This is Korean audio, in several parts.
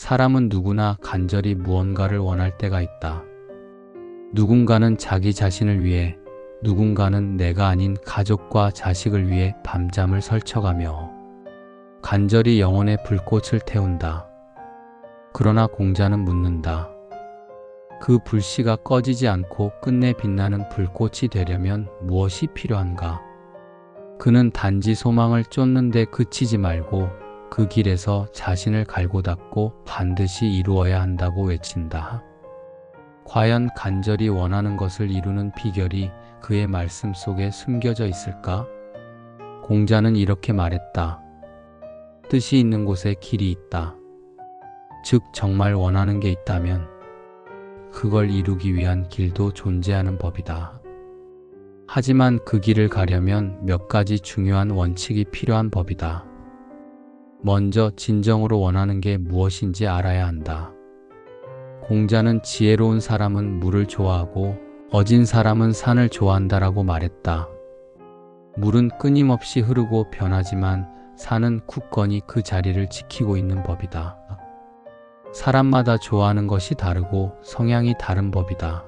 사람은 누구나 간절히 무언가를 원할 때가 있다. 누군가는 자기 자신을 위해, 누군가는 내가 아닌 가족과 자식을 위해 밤잠을 설쳐가며 간절히 영혼의 불꽃을 태운다. 그러나 공자는 묻는다. 그 불씨가 꺼지지 않고 끝내 빛나는 불꽃이 되려면 무엇이 필요한가? 그는 단지 소망을 쫓는 데 그치지 말고 그 길에서 자신을 갈고 닦고 반드시 이루어야 한다고 외친다. 과연 간절히 원하는 것을 이루는 비결이 그의 말씀 속에 숨겨져 있을까? 공자는 이렇게 말했다. 뜻이 있는 곳에 길이 있다. 즉 정말 원하는 게 있다면 그걸 이루기 위한 길도 존재하는 법이다. 하지만 그 길을 가려면 몇 가지 중요한 원칙이 필요한 법이다. 먼저 진정으로 원하는 게 무엇인지 알아야 한다. 공자는 지혜로운 사람은 물을 좋아하고 어진 사람은 산을 좋아한다라고 말했다. 물은 끊임없이 흐르고 변하지만 산은 굳건히 그 자리를 지키고 있는 법이다. 사람마다 좋아하는 것이 다르고 성향이 다른 법이다.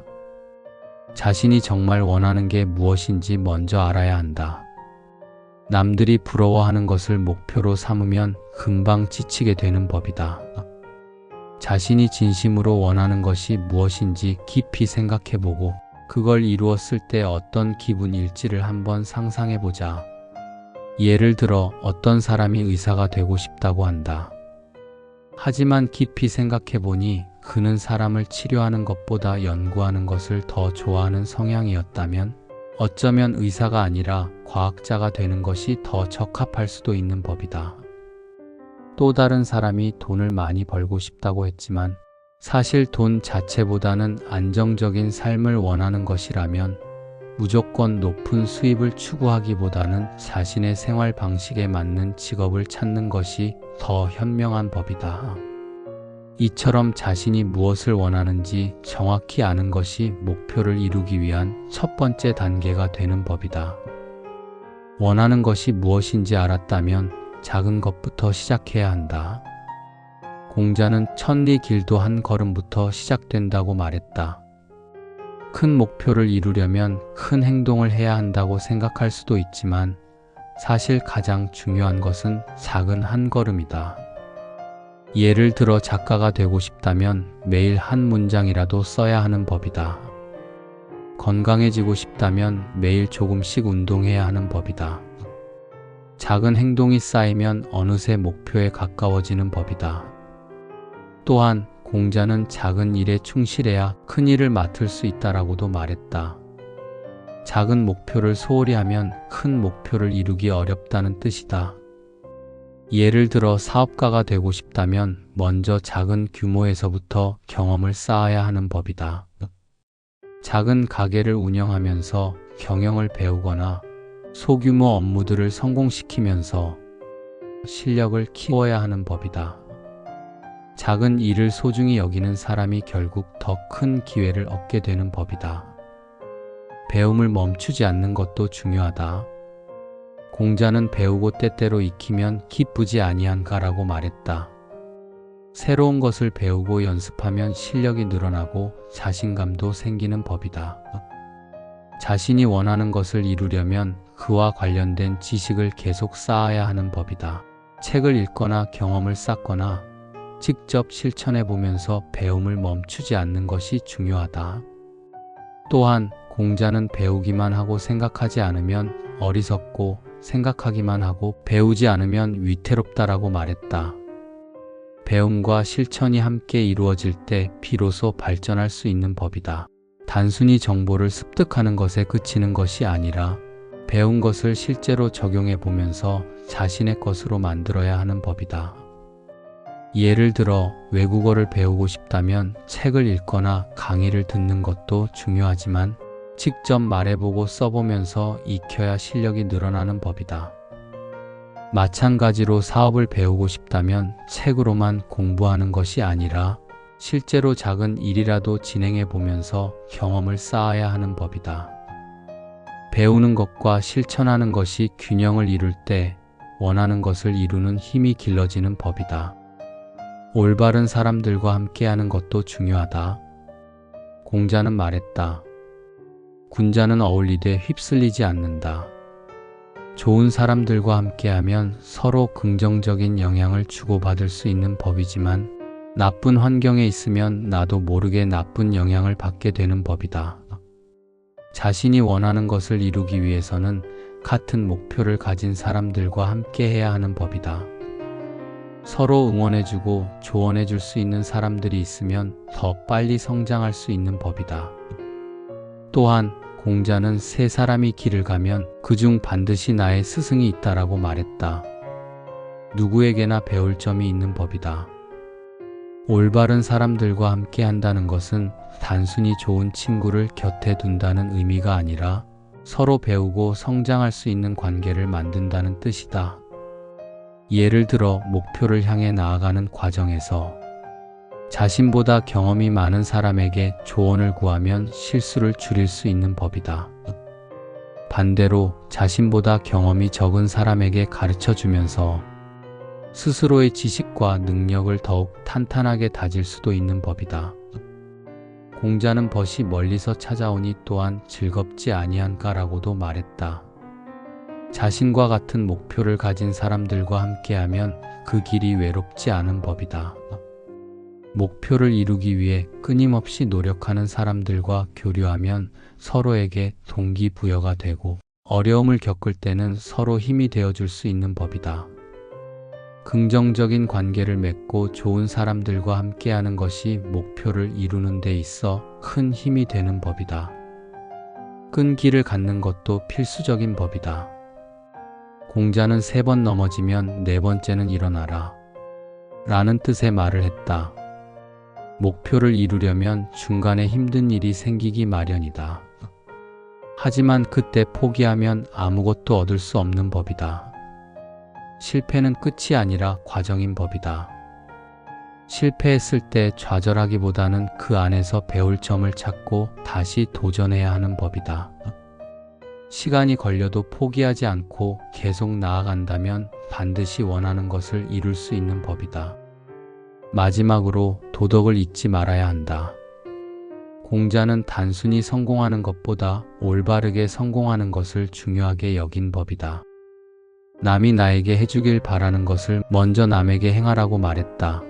자신이 정말 원하는 게 무엇인지 먼저 알아야 한다. 남들이 부러워하는 것을 목표로 삼으면 금방 지치게 되는 법이다. 자신이 진심으로 원하는 것이 무엇인지 깊이 생각해보고 그걸 이루었을 때 어떤 기분일지를 한번 상상해보자. 예를 들어 어떤 사람이 의사가 되고 싶다고 한다. 하지만 깊이 생각해보니 그는 사람을 치료하는 것보다 연구하는 것을 더 좋아하는 성향이었다면 어쩌면 의사가 아니라 과학자가 되는 것이 더 적합할 수도 있는 법이다. 또 다른 사람이 돈을 많이 벌고 싶다고 했지만 사실 돈 자체보다는 안정적인 삶을 원하는 것이라면 무조건 높은 수입을 추구하기보다는 자신의 생활 방식에 맞는 직업을 찾는 것이 더 현명한 법이다. 이처럼 자신이 무엇을 원하는지 정확히 아는 것이 목표를 이루기 위한 첫 번째 단계가 되는 법이다. 원하는 것이 무엇인지 알았다면 작은 것부터 시작해야 한다. 공자는 천리 길도 한 걸음부터 시작된다고 말했다. 큰 목표를 이루려면 큰 행동을 해야 한다고 생각할 수도 있지만 사실 가장 중요한 것은 작은 한 걸음이다. 예를 들어 작가가 되고 싶다면 매일 한 문장이라도 써야 하는 법이다. 건강해지고 싶다면 매일 조금씩 운동해야 하는 법이다. 작은 행동이 쌓이면 어느새 목표에 가까워지는 법이다. 또한 공자는 작은 일에 충실해야 큰 일을 맡을 수 있다라고도 말했다. 작은 목표를 소홀히 하면 큰 목표를 이루기 어렵다는 뜻이다. 예를 들어 사업가가 되고 싶다면 먼저 작은 규모에서부터 경험을 쌓아야 하는 법이다. 작은 가게를 운영하면서 경영을 배우거나 소규모 업무들을 성공시키면서 실력을 키워야 하는 법이다. 작은 일을 소중히 여기는 사람이 결국 더 큰 기회를 얻게 되는 법이다. 배움을 멈추지 않는 것도 중요하다. 공자는 배우고 때때로 익히면 기쁘지 아니한가라고 말했다. 새로운 것을 배우고 연습하면 실력이 늘어나고 자신감도 생기는 법이다. 자신이 원하는 것을 이루려면 그와 관련된 지식을 계속 쌓아야 하는 법이다. 책을 읽거나 경험을 쌓거나 직접 실천해 보면서 배움을 멈추지 않는 것이 중요하다. 또한 공자는 배우기만 하고 생각하지 않으면 어리석고 생각하기만 하고 배우지 않으면 위태롭다라고 말했다. 배움과 실천이 함께 이루어질 때 비로소 발전할 수 있는 법이다. 단순히 정보를 습득하는 것에 그치는 것이 아니라 배운 것을 실제로 적용해 보면서 자신의 것으로 만들어야 하는 법이다. 예를 들어 외국어를 배우고 싶다면 책을 읽거나 강의를 듣는 것도 중요하지만 직접 말해보고 써보면서 익혀야 실력이 늘어나는 법이다. 마찬가지로 사업을 배우고 싶다면 책으로만 공부하는 것이 아니라 실제로 작은 일이라도 진행해 보면서 경험을 쌓아야 하는 법이다. 배우는 것과 실천하는 것이 균형을 이룰 때 원하는 것을 이루는 힘이 길러지는 법이다. 올바른 사람들과 함께하는 것도 중요하다. 공자는 말했다. 군자는 어울리되 휩쓸리지 않는다. 좋은 사람들과 함께하면 서로 긍정적인 영향을 주고받을 수 있는 법이지만 나쁜 환경에 있으면 나도 모르게 나쁜 영향을 받게 되는 법이다. 자신이 원하는 것을 이루기 위해서는 같은 목표를 가진 사람들과 함께해야 하는 법이다. 서로 응원해주고 조언해줄 수 있는 사람들이 있으면 더 빨리 성장할 수 있는 법이다. 또한 공자는 세 사람이 길을 가면 그중 반드시 나의 스승이 있다라고 말했다. 누구에게나 배울 점이 있는 법이다. 올바른 사람들과 함께 한다는 것은 단순히 좋은 친구를 곁에 둔다는 의미가 아니라 서로 배우고 성장할 수 있는 관계를 만든다는 뜻이다. 예를 들어 목표를 향해 나아가는 과정에서 자신보다 경험이 많은 사람에게 조언을 구하면 실수를 줄일 수 있는 법이다. 반대로 자신보다 경험이 적은 사람에게 가르쳐 주면서 스스로의 지식과 능력을 더욱 탄탄하게 다질 수도 있는 법이다. 공자는 벗이 멀리서 찾아오니 또한 즐겁지 아니한가라고도 말했다. 자신과 같은 목표를 가진 사람들과 함께하면 그 길이 외롭지 않은 법이다. 목표를 이루기 위해 끊임없이 노력하는 사람들과 교류하면 서로에게 동기부여가 되고 어려움을 겪을 때는 서로 힘이 되어줄 수 있는 법이다. 긍정적인 관계를 맺고 좋은 사람들과 함께하는 것이 목표를 이루는 데 있어 큰 힘이 되는 법이다. 끈기를 갖는 것도 필수적인 법이다. 공자는 3번 넘어지면 4번째는 일어나라 라는 뜻의 말을 했다. 목표를 이루려면 중간에 힘든 일이 생기기 마련이다. 하지만 그때 포기하면 아무것도 얻을 수 없는 법이다. 실패는 끝이 아니라 과정인 법이다. 실패했을 때 좌절하기보다는 그 안에서 배울 점을 찾고 다시 도전해야 하는 법이다. 시간이 걸려도 포기하지 않고 계속 나아간다면 반드시 원하는 것을 이룰 수 있는 법이다. 마지막으로 도덕을 잊지 말아야 한다. 공자는 단순히 성공하는 것보다 올바르게 성공하는 것을 중요하게 여긴 법이다. 남이 나에게 해주길 바라는 것을 먼저 남에게 행하라고 말했다.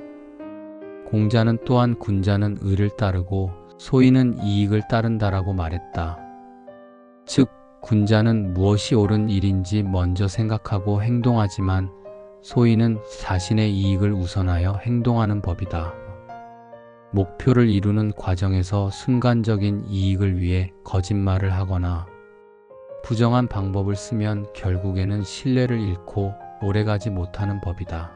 공자는 또한 군자는 의를 따르고 소인은 이익을 따른다라고 말했다. 즉, 군자는 무엇이 옳은 일인지 먼저 생각하고 행동하지만 소인은 자신의 이익을 우선하여 행동하는 법이다. 목표를 이루는 과정에서 순간적인 이익을 위해 거짓말을 하거나 부정한 방법을 쓰면 결국에는 신뢰를 잃고 오래가지 못하는 법이다.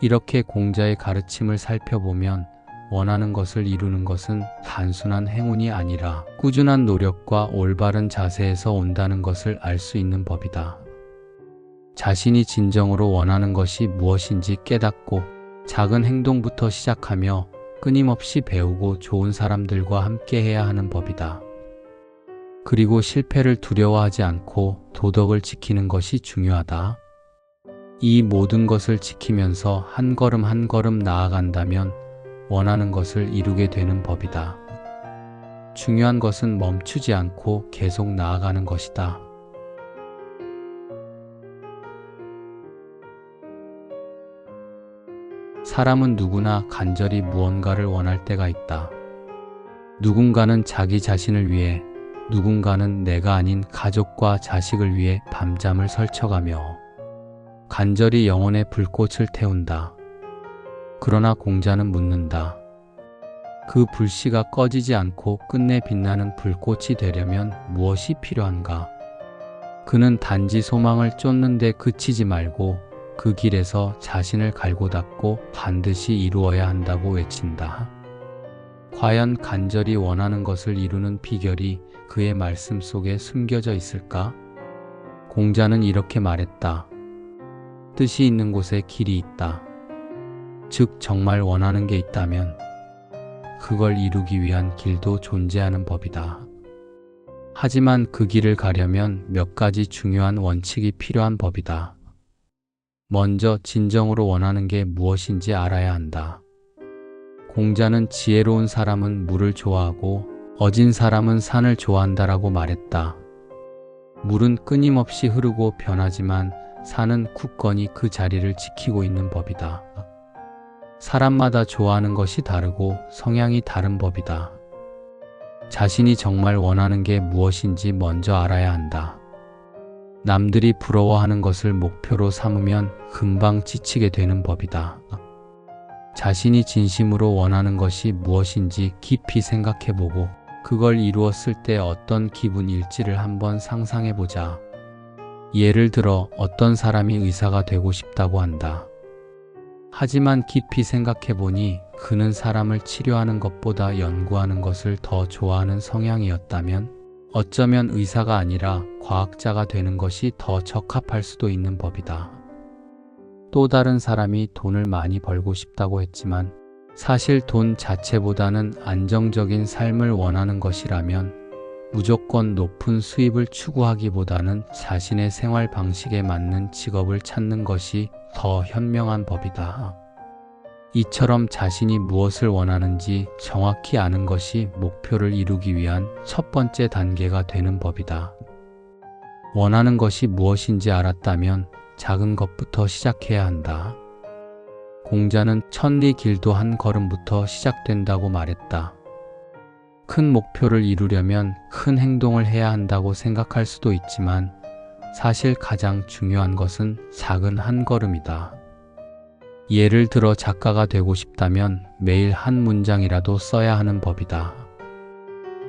이렇게 공자의 가르침을 살펴보면 원하는 것을 이루는 것은 단순한 행운이 아니라 꾸준한 노력과 올바른 자세에서 온다는 것을 알 수 있는 법이다. 자신이 진정으로 원하는 것이 무엇인지 깨닫고 작은 행동부터 시작하며 끊임없이 배우고 좋은 사람들과 함께해야 하는 법이다. 그리고 실패를 두려워하지 않고 도덕을 지키는 것이 중요하다. 이 모든 것을 지키면서 한 걸음 한 걸음 나아간다면 원하는 것을 이루게 되는 법이다. 중요한 것은 멈추지 않고 계속 나아가는 것이다. 사람은 누구나 간절히 무언가를 원할 때가 있다. 누군가는 자기 자신을 위해, 누군가는 내가 아닌 가족과 자식을 위해 밤잠을 설쳐가며 간절히 영혼의 불꽃을 태운다. 그러나 공자는 묻는다. 그 불씨가 꺼지지 않고 끝내 빛나는 불꽃이 되려면 무엇이 필요한가? 그는 단지 소망을 쫓는 데 그치지 말고 그 길에서 자신을 갈고 닦고 반드시 이루어야 한다고 외친다. 과연 간절히 원하는 것을 이루는 비결이 그의 말씀 속에 숨겨져 있을까? 공자는 이렇게 말했다. 뜻이 있는 곳에 길이 있다. 즉, 정말 원하는 게 있다면 그걸 이루기 위한 길도 존재하는 법이다. 하지만 그 길을 가려면 몇 가지 중요한 원칙이 필요한 법이다. 먼저 진정으로 원하는 게 무엇인지 알아야 한다. 공자는 지혜로운 사람은 물을 좋아하고 어진 사람은 산을 좋아한다라고 말했다. 물은 끊임없이 흐르고 변하지만 산은 굳건히 그 자리를 지키고 있는 법이다. 사람마다 좋아하는 것이 다르고 성향이 다른 법이다. 자신이 정말 원하는 게 무엇인지 먼저 알아야 한다. 남들이 부러워하는 것을 목표로 삼으면 금방 지치게 되는 법이다. 자신이 진심으로 원하는 것이 무엇인지 깊이 생각해보고 그걸 이루었을 때 어떤 기분일지를 한번 상상해보자. 예를 들어 어떤 사람이 의사가 되고 싶다고 한다. 하지만 깊이 생각해보니 그는 사람을 치료하는 것보다 연구하는 것을 더 좋아하는 성향이었다면 어쩌면 의사가 아니라 과학자가 되는 것이 더 적합할 수도 있는 법이다. 또 다른 사람이 돈을 많이 벌고 싶다고 했지만 사실 돈 자체보다는 안정적인 삶을 원하는 것이라면 무조건 높은 수입을 추구하기보다는 자신의 생활 방식에 맞는 직업을 찾는 것이 더 현명한 법이다. 이처럼 자신이 무엇을 원하는지 정확히 아는 것이 목표를 이루기 위한 첫 번째 단계가 되는 법이다. 원하는 것이 무엇인지 알았다면 작은 것부터 시작해야 한다. 공자는 천리 길도 한 걸음부터 시작된다고 말했다. 큰 목표를 이루려면 큰 행동을 해야 한다고 생각할 수도 있지만 사실 가장 중요한 것은 작은 한 걸음이다. 예를 들어 작가가 되고 싶다면 매일 한 문장이라도 써야 하는 법이다.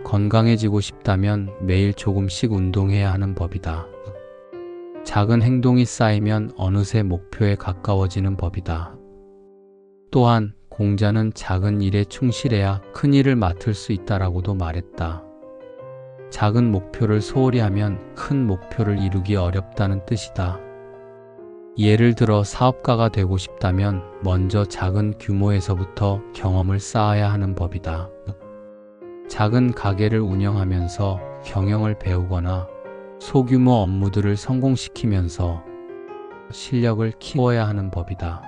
건강해지고 싶다면 매일 조금씩 운동해야 하는 법이다. 작은 행동이 쌓이면 어느새 목표에 가까워지는 법이다. 또한 공자는 작은 일에 충실해야 큰 일을 맡을 수 있다라고도 말했다. 작은 목표를 소홀히 하면 큰 목표를 이루기 어렵다는 뜻이다. 예를 들어 사업가가 되고 싶다면 먼저 작은 규모에서부터 경험을 쌓아야 하는 법이다. 작은 가게를 운영하면서 경영을 배우거나 소규모 업무들을 성공시키면서 실력을 키워야 하는 법이다.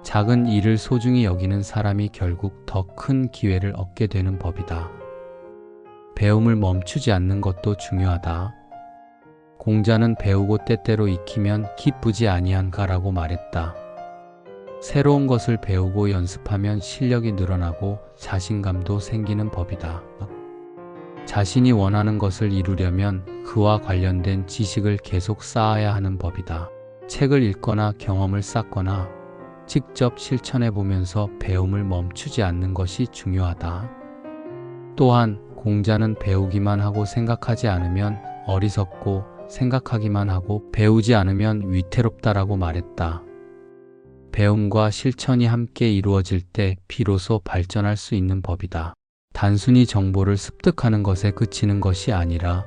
작은 일을 소중히 여기는 사람이 결국 더 큰 기회를 얻게 되는 법이다. 배움을 멈추지 않는 것도 중요하다. 공자는 배우고 때때로 익히면 기쁘지 아니한가라고 말했다. 새로운 것을 배우고 연습하면 실력이 늘어나고 자신감도 생기는 법이다. 자신이 원하는 것을 이루려면 그와 관련된 지식을 계속 쌓아야 하는 법이다. 책을 읽거나 경험을 쌓거나 직접 실천해 보면서 배움을 멈추지 않는 것이 중요하다. 또한 공자는 배우기만 하고 생각하지 않으면 어리석고 생각하기만 하고 배우지 않으면 위태롭다라고 말했다. 배움과 실천이 함께 이루어질 때 비로소 발전할 수 있는 법이다. 단순히 정보를 습득하는 것에 그치는 것이 아니라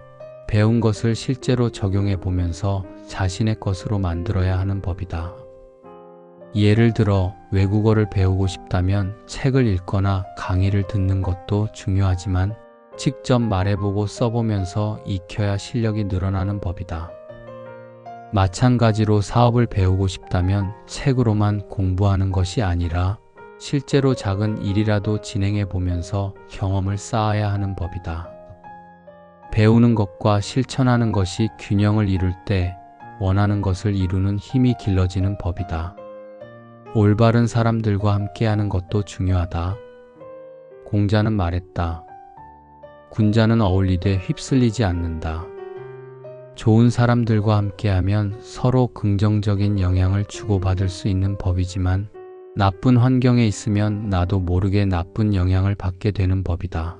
배운 것을 실제로 적용해 보면서 자신의 것으로 만들어야 하는 법이다. 예를 들어 외국어를 배우고 싶다면 책을 읽거나 강의를 듣는 것도 중요하지만 직접 말해보고 써보면서 익혀야 실력이 늘어나는 법이다. 마찬가지로 사업을 배우고 싶다면 책으로만 공부하는 것이 아니라 실제로 작은 일이라도 진행해 보면서 경험을 쌓아야 하는 법이다. 배우는 것과 실천하는 것이 균형을 이룰 때 원하는 것을 이루는 힘이 길러지는 법이다. 올바른 사람들과 함께하는 것도 중요하다. 공자는 말했다. 군자는 어울리되 휩쓸리지 않는다. 좋은 사람들과 함께하면 서로 긍정적인 영향을 주고받을 수 있는 법이지만 나쁜 환경에 있으면 나도 모르게 나쁜 영향을 받게 되는 법이다.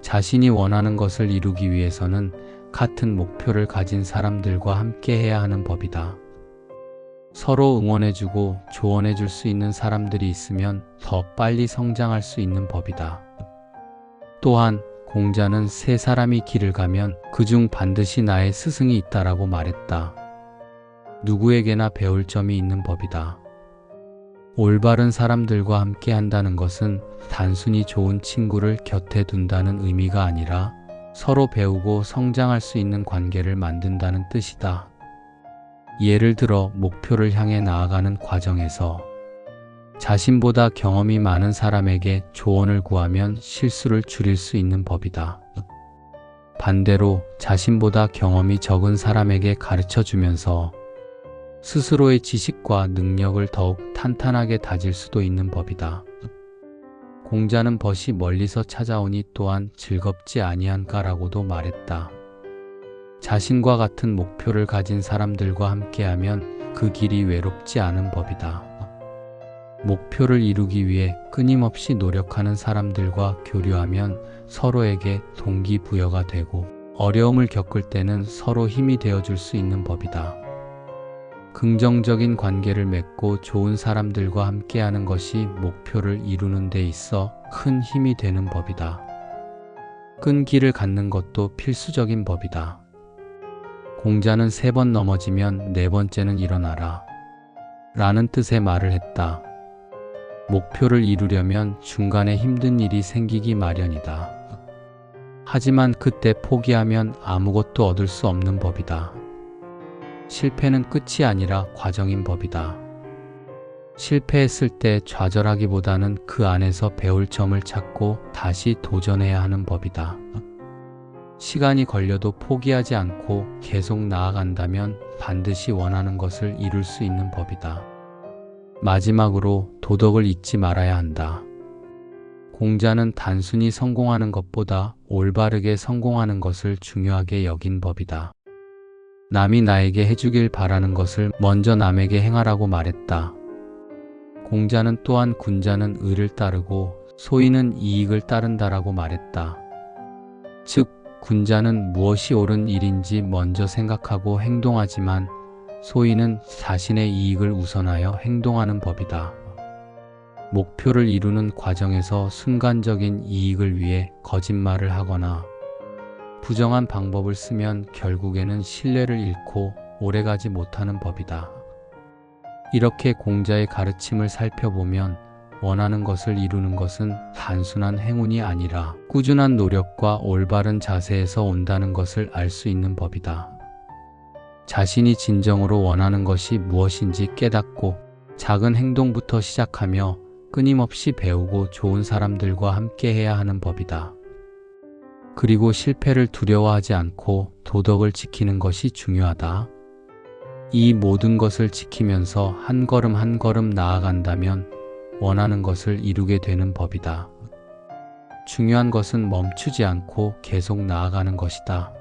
자신이 원하는 것을 이루기 위해서는 같은 목표를 가진 사람들과 함께 해야 하는 법이다. 서로 응원해주고 조언해줄 수 있는 사람들이 있으면 더 빨리 성장할 수 있는 법이다. 또한 공자는 세 사람이 길을 가면 그중 반드시 나의 스승이 있다라고 말했다. 누구에게나 배울 점이 있는 법이다. 올바른 사람들과 함께 한다는 것은 단순히 좋은 친구를 곁에 둔다는 의미가 아니라 서로 배우고 성장할 수 있는 관계를 만든다는 뜻이다. 예를 들어 목표를 향해 나아가는 과정에서 자신보다 경험이 많은 사람에게 조언을 구하면 실수를 줄일 수 있는 법이다. 반대로 자신보다 경험이 적은 사람에게 가르쳐 주면서 스스로의 지식과 능력을 더욱 탄탄하게 다질 수도 있는 법이다. 공자는 벗이 멀리서 찾아오니 또한 즐겁지 아니한가라고도 말했다. 자신과 같은 목표를 가진 사람들과 함께하면 그 길이 외롭지 않은 법이다. 목표를 이루기 위해 끊임없이 노력하는 사람들과 교류하면 서로에게 동기부여가 되고 어려움을 겪을 때는 서로 힘이 되어줄 수 있는 법이다. 긍정적인 관계를 맺고 좋은 사람들과 함께하는 것이 목표를 이루는 데 있어 큰 힘이 되는 법이다. 끈기를 갖는 것도 필수적인 법이다. 공자는 3번 넘어지면 4번째는 일어나라 라는 뜻의 말을 했다. 목표를 이루려면 중간에 힘든 일이 생기기 마련이다. 하지만 그때 포기하면 아무것도 얻을 수 없는 법이다. 실패는 끝이 아니라 과정인 법이다. 실패했을 때 좌절하기보다는 그 안에서 배울 점을 찾고 다시 도전해야 하는 법이다. 시간이 걸려도 포기하지 않고 계속 나아간다면 반드시 원하는 것을 이룰 수 있는 법이다. 마지막으로 도덕을 잊지 말아야 한다. 공자는 단순히 성공하는 것보다 올바르게 성공하는 것을 중요하게 여긴 법이다. 남이 나에게 해주길 바라는 것을 먼저 남에게 행하라고 말했다. 공자는 또한 군자는 의를 따르고 소인은 이익을 따른다라고 말했다. 즉, 군자는 무엇이 옳은 일인지 먼저 생각하고 행동하지만 소인은 자신의 이익을 우선하여 행동하는 법이다. 목표를 이루는 과정에서 순간적인 이익을 위해 거짓말을 하거나 부정한 방법을 쓰면 결국에는 신뢰를 잃고 오래가지 못하는 법이다. 이렇게 공자의 가르침을 살펴보면 원하는 것을 이루는 것은 단순한 행운이 아니라 꾸준한 노력과 올바른 자세에서 온다는 것을 알 수 있는 법이다. 자신이 진정으로 원하는 것이 무엇인지 깨닫고 작은 행동부터 시작하며 끊임없이 배우고 좋은 사람들과 함께해야 하는 법이다. 그리고 실패를 두려워하지 않고 도덕을 지키는 것이 중요하다. 이 모든 것을 지키면서 한 걸음 한 걸음 나아간다면 원하는 것을 이루게 되는 법이다. 중요한 것은 멈추지 않고 계속 나아가는 것이다.